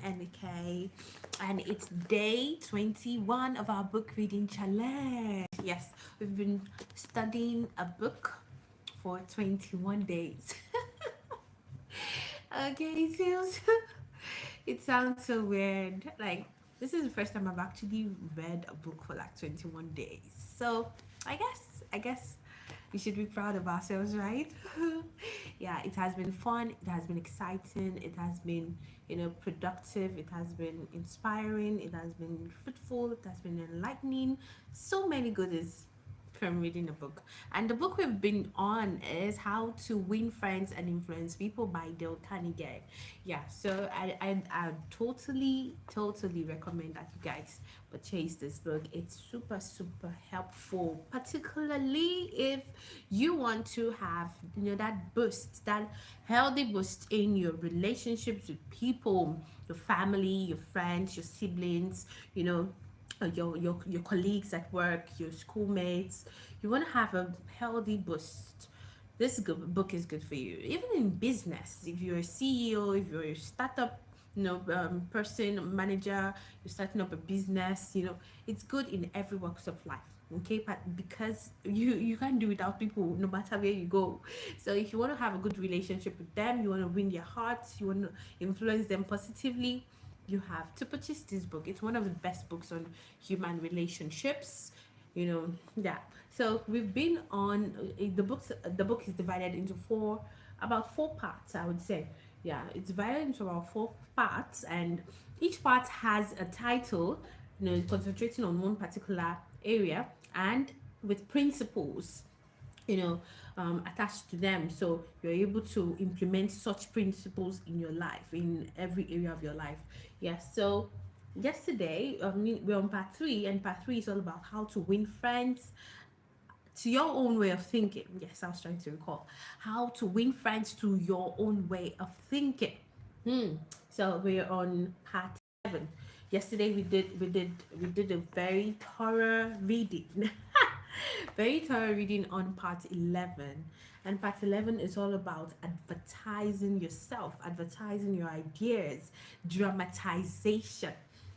NK, and it's day 21 of our book reading challenge. Yes, we've been studying a book for 21 days. Okay, it feels it sounds so weird. Like, this is the first time I've actually read a book for like 21 days. So, I guess we should be proud of ourselves, right? Yeah, it has been fun, it has been exciting, it has been, productive, it has been inspiring, it has been fruitful, it has been enlightening. So many goodies from reading a book. And the book we've been on is How to Win Friends and Influence People by Dale Carnegie. Yeah, so I totally recommend that you guys purchase this book. It's super helpful, particularly if you want to have, that boost, that healthy boost in your relationships with people, your family, your friends, your siblings, your colleagues at work, your schoolmates. You want to have a healthy boost. This book is good for you. Even in business, if you're a CEO, if you're a startup, person, manager, you're starting up a business, it's good in every walks of life. Okay, but because you can't do without people no matter where you go. So if you want to have a good relationship with them, you want to win their hearts, you want to influence them positively, you have to purchase this book. It's one of the best books on human relationships. Yeah. So we've been on the books. The book is divided into about four parts, I would say. Yeah, it's divided into about four parts, and each part has a title. Concentrating on one particular area and with principles you know attached to them, so you're able to implement such principles in your life, in every area of your life. Yes. So yesterday, we're on part three, and part three is all about how to win friends to your own way of thinking. Yes, I was trying to recall how to win friends to your own way of thinking. So we're on part 7. Yesterday we did a very thorough reading. Very thorough reading on part 11. And part 11 is all about advertising yourself, advertising your ideas, dramatization.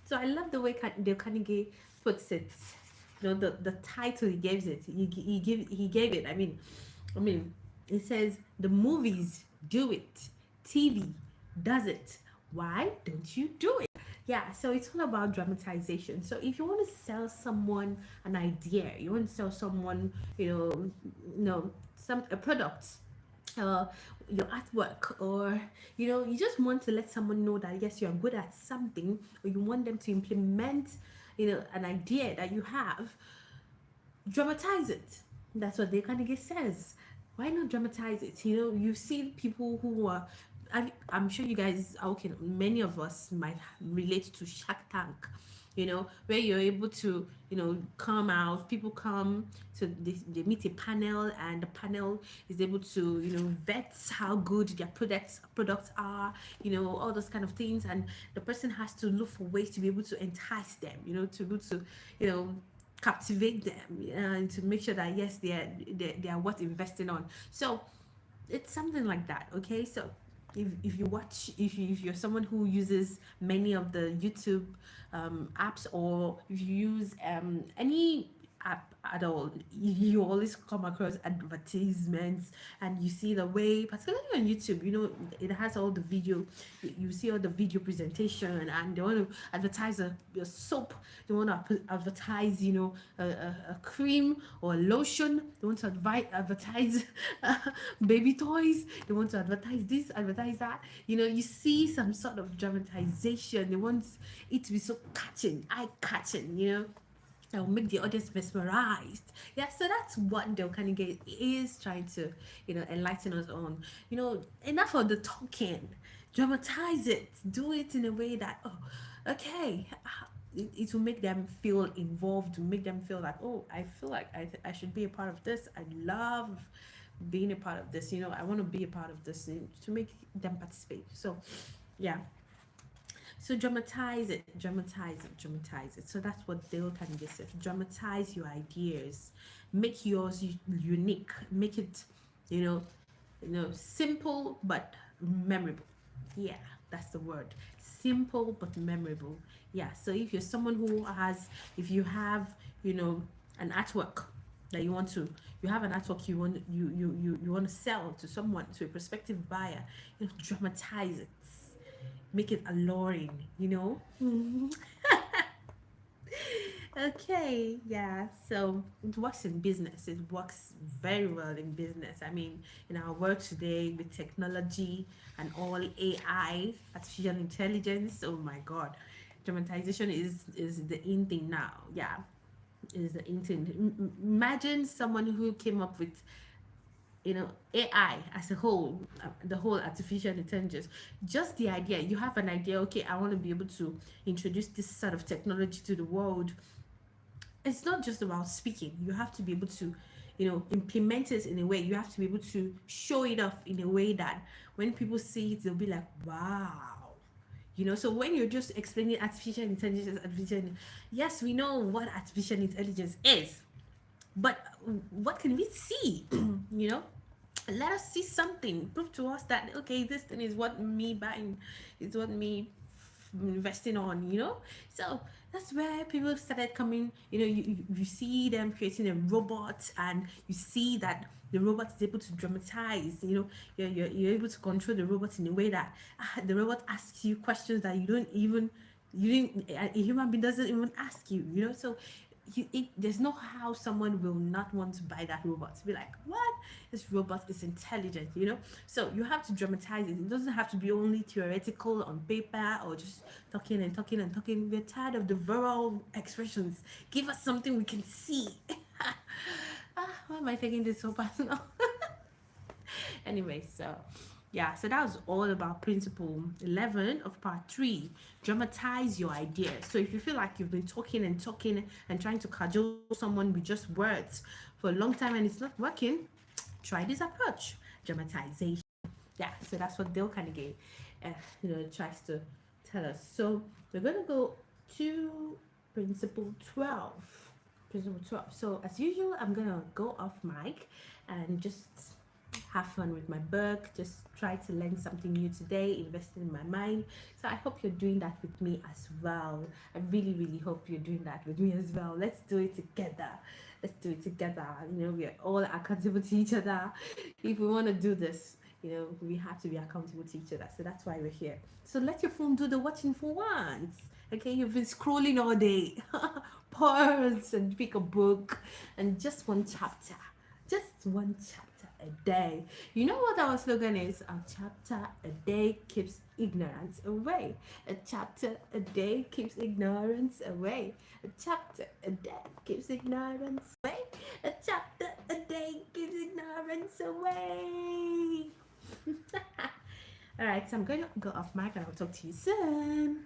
So I love the way Dale Carnegie puts it. The title he gives it. He gave it. I mean, it says the movies do it, TV does it. Why don't you do it? Yeah, so it's all about dramatization. So if you want to sell someone an idea, you want to sell someone, some a product, uh, your artwork, or you just want to let someone know that yes, you're good at something, or you want them to implement, an idea that you have. Dramatize it. That's what they kind of says. Why not dramatize it? You see people who are. I'm sure you guys, okay, many of us might relate to Shark Tank, where you're able to, come out, people come, so they meet a panel, and the panel is able to, vet how good their products are, all those kind of things, and the person has to look for ways to be able to entice them, to be able to, captivate them, and to make sure that yes, they are worth investing on. So it's something like that. Okay, so if you watch, if you're someone who uses many of the YouTube apps, or if you use any app at all, you always come across advertisements, and you see the way, particularly on YouTube, it has all the video. You see all the video presentation, and they want to advertise a soap, they want to advertise, a cream or a lotion, they want to advertise baby toys, they want to advertise this, advertise that. You see some sort of dramatization. They want it to be so catching, eye catching, that will make the audience mesmerized. Yeah, so that's what Dale Carnegie is trying to, enlighten us on. Enough of the talking. Dramatize it. Do it in a way that, oh, okay, it will make them feel involved, to make them feel like, oh, I feel like I should be a part of this. I love being a part of this. I want to be a part of this, to make them participate. So, yeah. So dramatize it, dramatize it, dramatize it. So that's what Dale Carnegie says. Dramatize your ideas, make yours unique, make it, simple but memorable. Yeah. That's the word. Simple but memorable. Yeah. So if you're someone who has, if you have, you know, an artwork that you want to, you have an artwork you want to sell to someone, to a prospective buyer, dramatize it, make it alluring. Okay, yeah. So it works in business. It works very well in business. I mean, in our world today with technology and all AI, artificial intelligence. Oh my God, dramatization is the in thing now. Yeah, is the in thing. Imagine someone who came up with AI as a whole, the whole artificial intelligence. Just the idea, you have an idea. Okay, I want to be able to introduce this sort of technology to the world. It's not just about speaking. You have to be able to, implement it in a way. You have to be able to show it off in a way that when people see it, they'll be like, wow. So when you're just explaining yes, we know what artificial intelligence is, but what can we see? you know, Let us see something. Prove to us that okay, this thing is what me buying, is what me investing on. So that's where people started coming. You see them creating a robot, and you see that the robot is able to dramatize. You're able to control the robot in a way that the robot asks you questions that you didn't a human being doesn't even ask you. So there's no how someone will not want to buy that robot. To be like, what? This robot is intelligent. So you have to dramatize it. It doesn't have to be only theoretical on paper or just talking and talking and talking. We're tired of the verbal expressions. Give us something we can see. Why am I taking this so personal? Anyway, so yeah, so that was all about principle 11 of part 3. Dramatize your idea. So if you feel like you've been talking and talking and trying to cajole someone with just words for a long time and it's not working, try this approach, dramatization. Yeah, so that's what Dale Carnegie tries to tell us. So we're going to go to principle 12. Principle 12. So as usual, I'm going to go off mic and just have fun with my book, just try to learn something new today, invest in my mind. So I hope you're doing that with me as well. I really, really hope you're doing that with me as well. Let's do it together. Let's do it together. We are all accountable to each other. If we want to do this, we have to be accountable to each other. So that's why we're here. So let your phone do the watching for once. Okay, you've been scrolling all day. Pause and pick a book and just one chapter. Just one chapter a day. You know what our slogan is? A chapter a day keeps ignorance away. A chapter a day keeps ignorance away. A chapter a day keeps ignorance away. A chapter a day keeps ignorance away. All right, so I'm going to go off mic and I'll talk to you soon.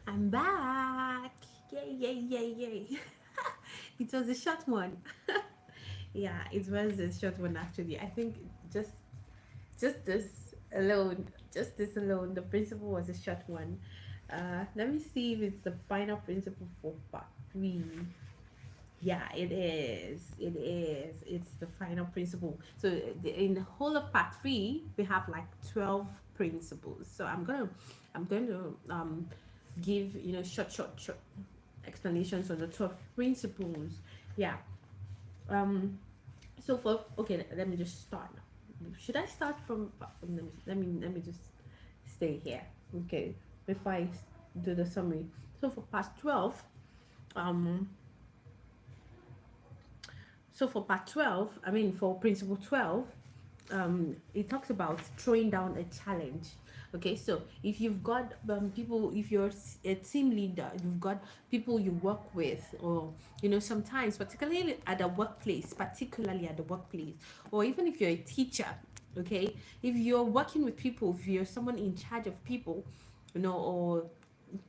I'm back. Yay, yay, yay, yay. It was a short one. Yeah, it was a short one actually. I think just just this just this alone, the principle was a short one. Let me see if it's the final principle for part three. Yeah, it is. It is. It's the final principle. So in the whole of part three, we have like 12 principles. So I'm going to give short explanations on the 12 principles. Yeah. Um. So for okay, let me just start. Should I start from? Let me just stay here. Okay. Before I do the summary. So for part 12, um So for part 12, I mean for principle 12, it talks about throwing down a challenge. Okay, so if you've got people, if you're a team leader, you've got people you work with, or sometimes, particularly at the workplace, or even if you're a teacher, okay, if you're working with people, if you're someone in charge of people, or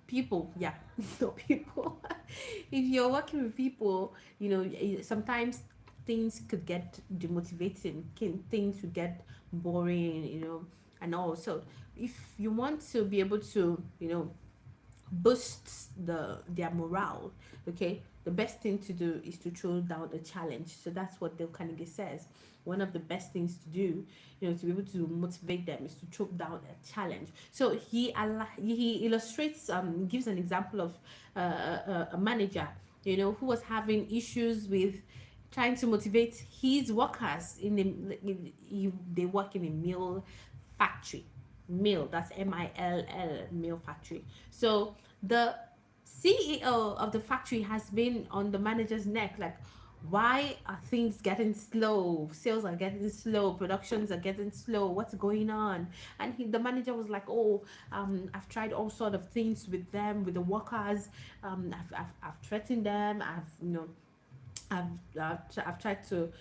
people, yeah, not people. If you're working with people, sometimes things could get demotivating, things could get boring, and all. So if you want to be able to, boosts their morale, okay, the best thing to do is to throw down a challenge. So that's what Dale Carnegie says. One of the best things to do, to be able to motivate them, is to throw down a challenge. So he illustrates, gives an example of a manager, who was having issues with trying to motivate his workers they work in a mill factory. Mill, that's mill, mill factory. So the CEO of the factory has been on the manager's neck, like, why are things getting slow? Sales are getting slow, productions are getting slow. What's going on? And the manager was like, oh, I've tried all sort of things with them, with the workers. I've threatened them. I've tried to,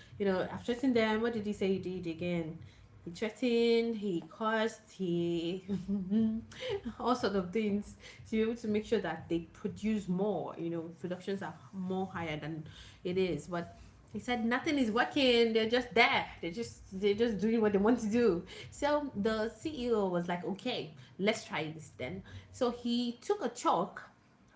I've threatened them. What did he say he did again? He threatened, he cursed, he all sort of things to be able to make sure that they produce more. Productions are more higher than it is. But he said nothing is working. They're just there. They're just doing what they want to do. So the CEO was like, okay, let's try this then. So he took a chalk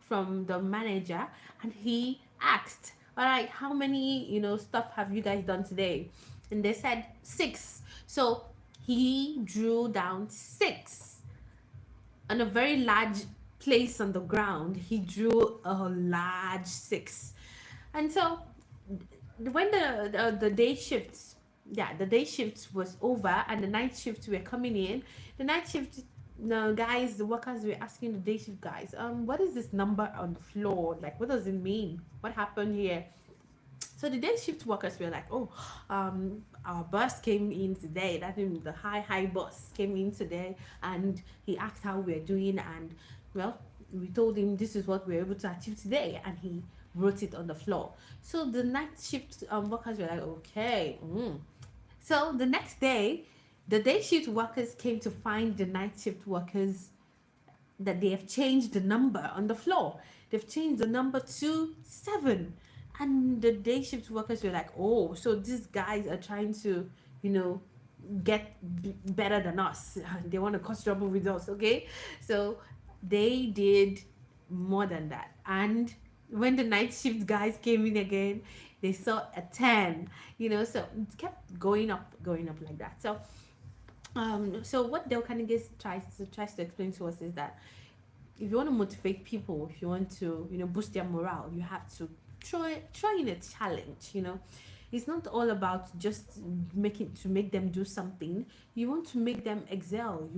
from the manager and he asked, all right, how many stuff have you guys done today? And they said 6. So he drew down 6 on a very large place on the ground. He drew a large 6. And so when the day shifts, yeah, the day shift was over and the night shift were coming in. The night shift, no guys, the workers were asking the day shift guys, what is this number on the floor? Like, what does it mean? What happened here? So the day shift workers were like, oh, our boss came in today. That means the high boss came in today, and he asked how we're doing, and well, we told him this is what we're able to achieve today, and he wrote it on the floor. So the night shift workers were like, okay. So the next day, the day shift workers came to find the night shift workers that they have changed the number on the floor. They've changed the number to 7. And the day shift workers were like, oh, so these guys are trying to, you know, get better than us. They want to cause trouble with us, okay? So they did more than that. And when the night shift guys came in again, they saw a 10, so it kept going up like that. So what Dale Carnegie tries to explain to us is that if you want to motivate people, if you want to, boost their morale, you have to try in a challenge. It's not all about just make them do something. You want to make them excel.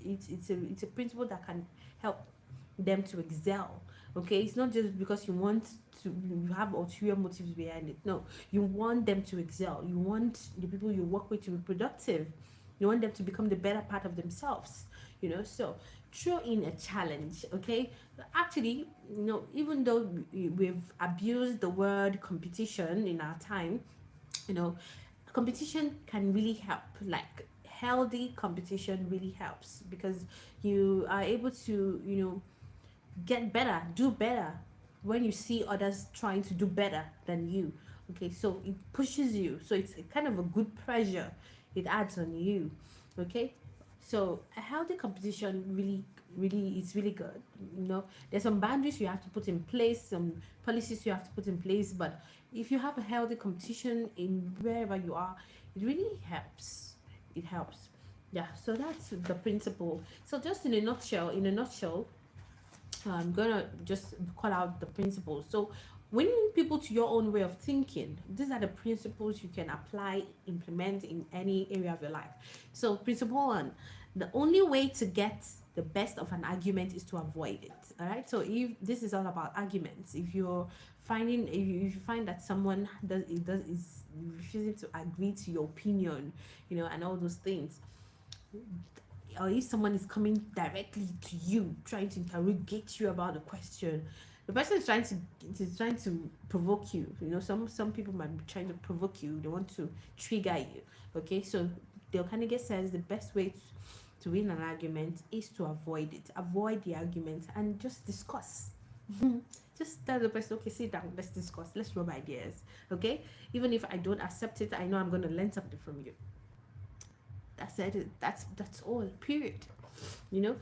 It's a principle that can help them to excel. Okay, it's not just because you have ulterior motives behind it. No, you want them to excel. You want the people you work with to be productive. You want them to become the better part of themselves. So throw in a challenge. Okay, actually, even though we've abused the word competition in our time, you know competition can really help, like healthy competition really helps because you are able to, get better, do better when you see others trying to do better than you. Okay, so it pushes you. So it's a kind of a good pressure it adds on you. Okay, so a healthy competition really is really good. There's some boundaries you have to put in place, some policies you have to put in place, but if you have a healthy competition in wherever you are, it really helps. It helps. Yeah, so that's the principle. So just in a nutshell, I'm gonna just call out the principles. So, winning people to your own way of thinking. These are the principles you can apply, implement in any area of your life. So, principle one: the only way to get the best of an argument is to avoid it. All right. So, if this is all about arguments, if you find that someone is refusing to agree to your opinion, and all those things, or if someone is coming directly to you trying to interrogate you about a question, the person is trying to provoke you. Some people might be trying to provoke you, they want to trigger you. Okay, so Dale Carnegie says the best way to win an argument is to avoid the argument and just discuss. Just tell the person, okay, sit down, let's discuss, let's rub ideas. Okay, even if I don't accept it, I know I'm going to learn something from you. That's all, period.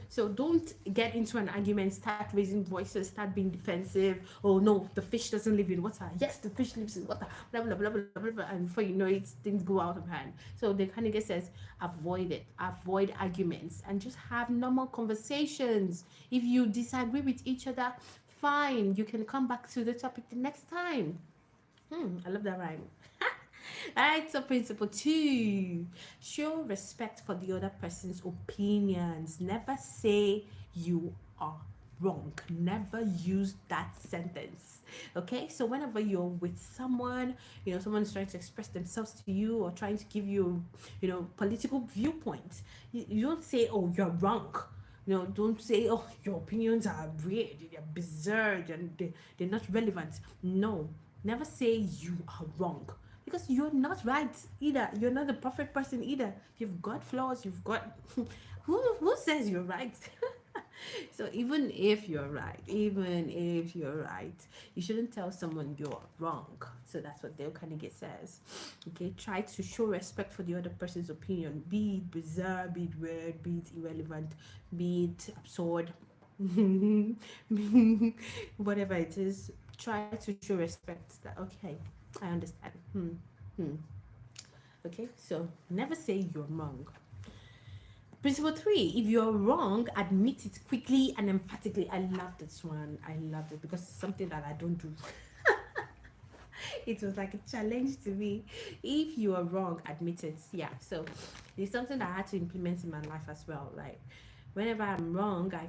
So don't get into an argument, start raising voices, start being defensive. Oh no, the fish doesn't live in water. Yes, the fish lives in water, blah blah blah blah blah, blah. And before you know it, things go out of hand. So the Carnegie says avoid arguments and just have normal conversations. If you disagree with each other, fine, you can come back to the topic the next time. I love that rhyme. All right, so principle two: show respect for the other person's opinions. Never say you are wrong. Never use that sentence. Okay, so whenever you're with someone, someone is trying to express themselves to you or trying to give you, political viewpoints, you don't say, oh, you're wrong. Don't say, oh, your opinions are weird, they're bizarre, and they're not relevant. No, never say you are wrong, because you're not right either. You're not the perfect person either. You've got flaws. You've got who says you're right? So even if you're right, you shouldn't tell someone you're wrong. So that's what Dale Carnegie says. Okay, try to show respect for the other person's opinion, be it bizarre, be it weird, be it irrelevant, be it absurd. Whatever it is, try to show respect that, okay, I understand. Hmm. Okay, so never say you're wrong. Principle three: if you're wrong, admit it quickly and emphatically. I love this one. I love it because it's something that I don't do. It was like a challenge to me. If you are wrong, admit it. Yeah, so it's something that I had to implement in my life as well. Like whenever I'm wrong, I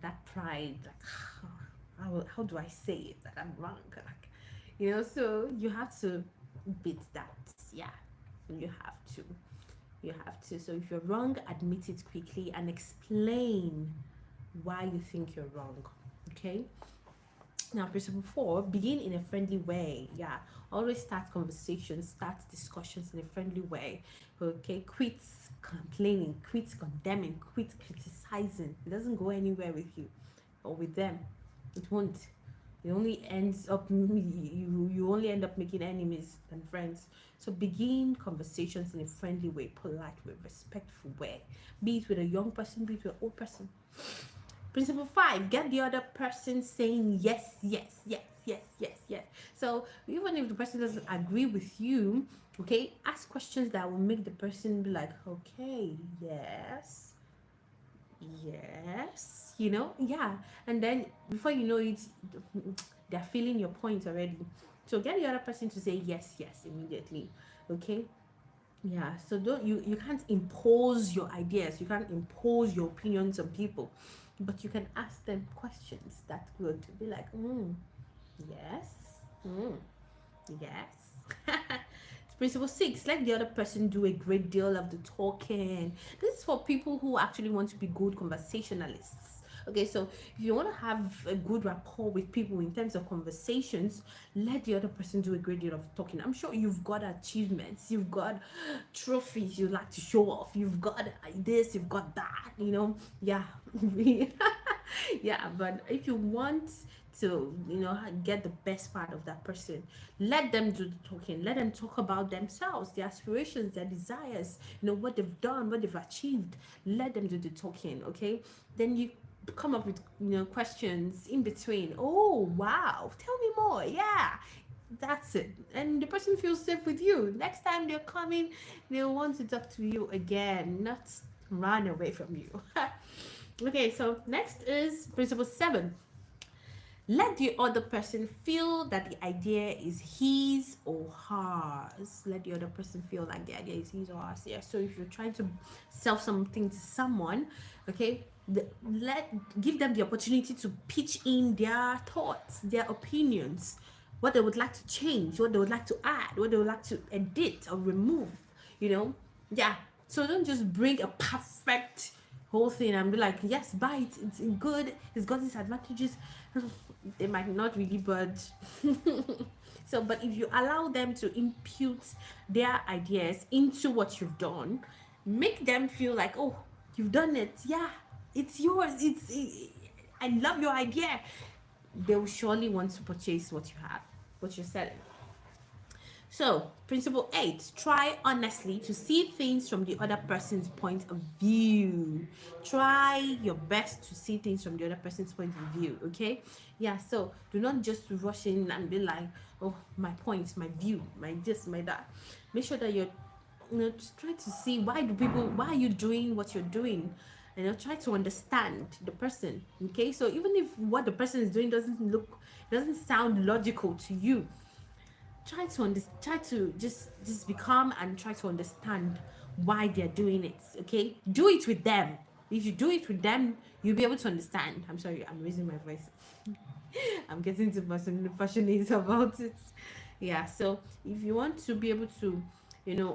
that pride, like how do I say it that I'm wrong? Like, so you have to beat that. Yeah, you have to. You have to. So if you're wrong, admit it quickly and explain why you think you're wrong. Okay. Now, principle four: begin in a friendly way. Yeah, always start conversations, start discussions in a friendly way. Okay, quit complaining, quit condemning, quit criticizing. It doesn't go anywhere with you or with them. It won't. You only end up making enemies than friends. So begin conversations in a friendly way, polite way, respectful way. Be it with a young person, be it with an old person. Principle five: get the other person saying yes, yes, yes, yes, yes, yes. So even if the person doesn't agree with you, okay, ask questions that will make the person be like, okay, yes, yes, yeah. And then before you know it, they're feeling your point already. So get the other person to say yes, yes immediately. Okay. Yeah, so don't you can't impose your ideas, you can't impose your opinions on people, but you can ask them questions that would be like, yes, yes. Principle six: let the other person do a great deal of the talking. This is for people who actually want to be good conversationalists. Okay, so if you want to have a good rapport with people in terms of conversations, let the other person do a great deal of talking. I'm sure you've got achievements, you've got trophies you like to show off, you've got this, you've got that, Yeah, yeah. But if you want to, get the best part of that person, let them do the talking. Let them talk about themselves, their aspirations, their desires, what they've done, what they've achieved. Let them do the talking, okay? Then you come up with questions in between. Oh wow, tell me more. Yeah, that's it. And the person feels safe with you. Next time they're coming, they'll want to talk to you again, not run away from you. Okay, so next is principle 7. Let the other person feel that the idea is his or hers. Let the other person feel like the idea is his or hers. Yeah. So if you're trying to sell something to someone, okay, give them the opportunity to pitch in their thoughts, their opinions, what they would like to change, what they would like to add, what they would like to edit or remove. Yeah. So don't just bring a perfect whole thing and be like, yes, buy it, it's good, it's got these advantages. They might not really budge. So but if you allow them to impute their ideas into what you've done, make them feel like, oh, you've done it, yeah, it's yours, I love your idea, they will surely want to purchase what you have, what you're selling. So, principle 8, try honestly to see things from the other person's point of view. Try your best to see things from the other person's point of view, okay? Yeah, so do not just rush in and be like, oh, my point, my view, my this, my that. Make sure that you're, just try to see why are you doing what you're doing? Try to understand the person, okay? So even if what the person is doing doesn't sound logical to you, try to just become and try to understand why they're doing it, okay? Do it with them. If you do it with them, you'll be able to understand. I'm sorry, I'm raising my voice. I'm getting too passionate about it. Yeah, so if you want to be able to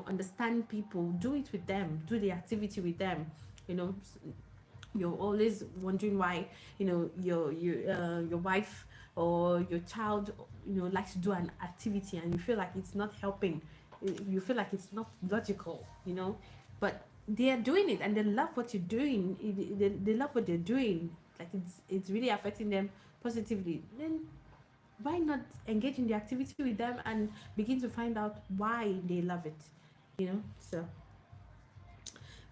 understand people, do it with them, do the activity with them. you know you're always wondering why your wife or your child likes to do an activity and you feel like it's not helping, you feel like it's not logical, but they are doing it and they love what you're doing. They love what they're doing, like it's really affecting them positively. Then why not engage in the activity with them and begin to find out why they love it, so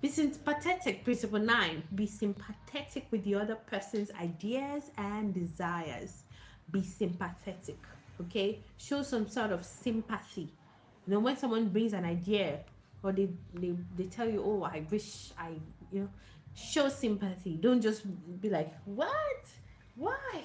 be sympathetic. Principle 9. Be sympathetic with the other person's ideas and desires. Be sympathetic. Okay? Show some sort of sympathy. When someone brings an idea or they tell you, oh, I wish show sympathy. Don't just be like, what? Why?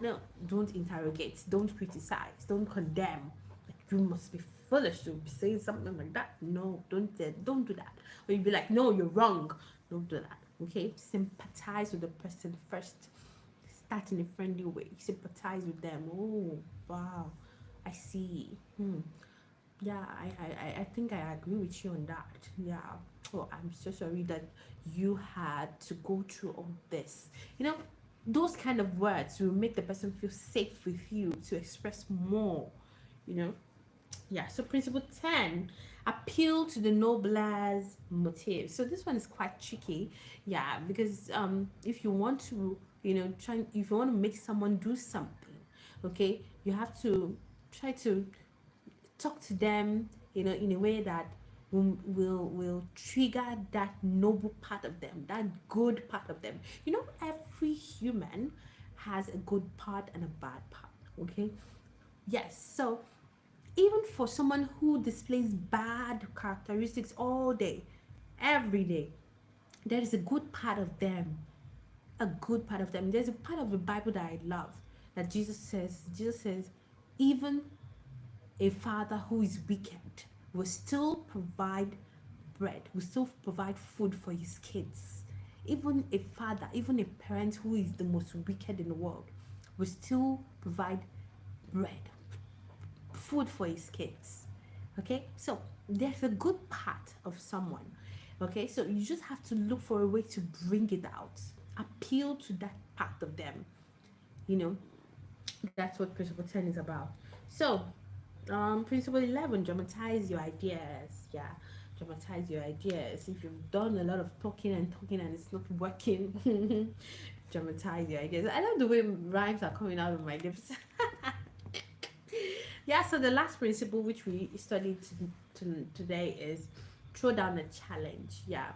No, don't interrogate. Don't criticize. Don't condemn. Like, you must be foolish to be saying something like that. No, don't do that. Or you'd be like, no, you're wrong. Don't do that. Okay? Sympathize with the person first. Start in a friendly way. Sympathize with them. Oh, wow. I see. Yeah, I think I agree with you on that. Yeah. Oh, I'm so sorry that you had to go through all this. Those kind of words will make the person feel safe with you to express more, you know. Yeah, so principle 10, appeal to the nobler's motive. So this one is quite tricky, yeah, because if you want to, if you want to make someone do something, okay, you have to try to talk to them, in a way that will trigger that noble part of them, that good part of them. Every human has a good part and a bad part, okay? Yes, so even for someone who displays bad characteristics all day, every day, there is a good part of them. A good part of them. There's a part of the Bible that I love that Jesus says, even a father who is wicked will still provide bread, will still provide food for his kids. Even a father, even a parent who is the most wicked in the world will still provide bread, food for his kids. Okay, so there's a good part of someone. Okay, so you just have to look for a way to bring it out. appeal to that part of them. You know, that's what principle 10 is about. So, principle 11, dramatize your ideas. Yeah, dramatize your ideas. If you've done a lot of talking and it's not working, dramatize your ideas. I love the way rhymes are coming out of my lips. Yeah, so the last principle which we studied today is throw down a challenge. Yeah,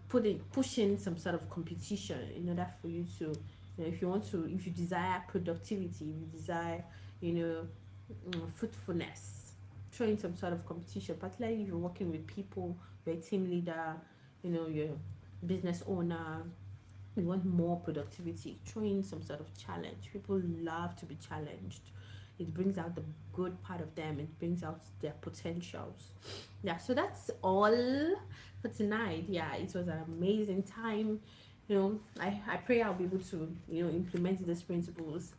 pushing some sort of competition in order for you to, if you want to, if you desire productivity, if you desire, you know, fruitfulness, throwing some sort of competition, particularly if you're working with people, you're a team leader, you're a business owner, you want more productivity, throwing some sort of challenge. People love to be challenged. It brings out the good part of them, it brings out their potentials. Yeah, so that's all for tonight. Yeah, it was an amazing time. I pray I'll be able to, implement these principles,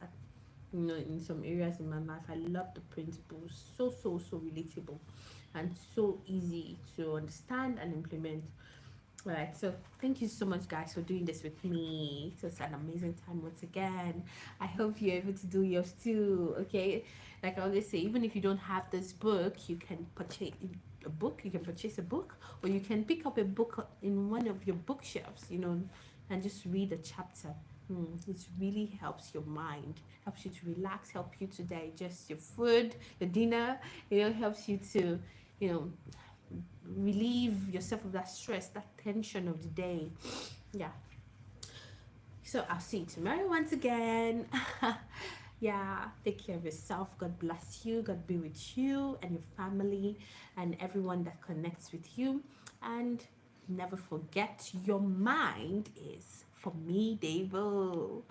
in some areas in my life. I love the principles. So, so, so relatable and so easy to understand and implement. All right, so thank you so much, guys, for doing this with me. It was an amazing time once again. I hope you're able to do yours too. Okay, like I always say, even if you don't have this book, you can purchase a book. You can purchase a book, or you can pick up a book in one of your bookshelves. And just read a chapter. It really helps your mind, helps you to relax, help you to digest your food, your dinner. Helps you to, you know, relieve yourself of that stress, that tension of the day. Yeah. So I'll see you tomorrow once again. Yeah. Take care of yourself. God bless you. God be with you and your family and everyone that connects with you. And never forget, your mind is formidable.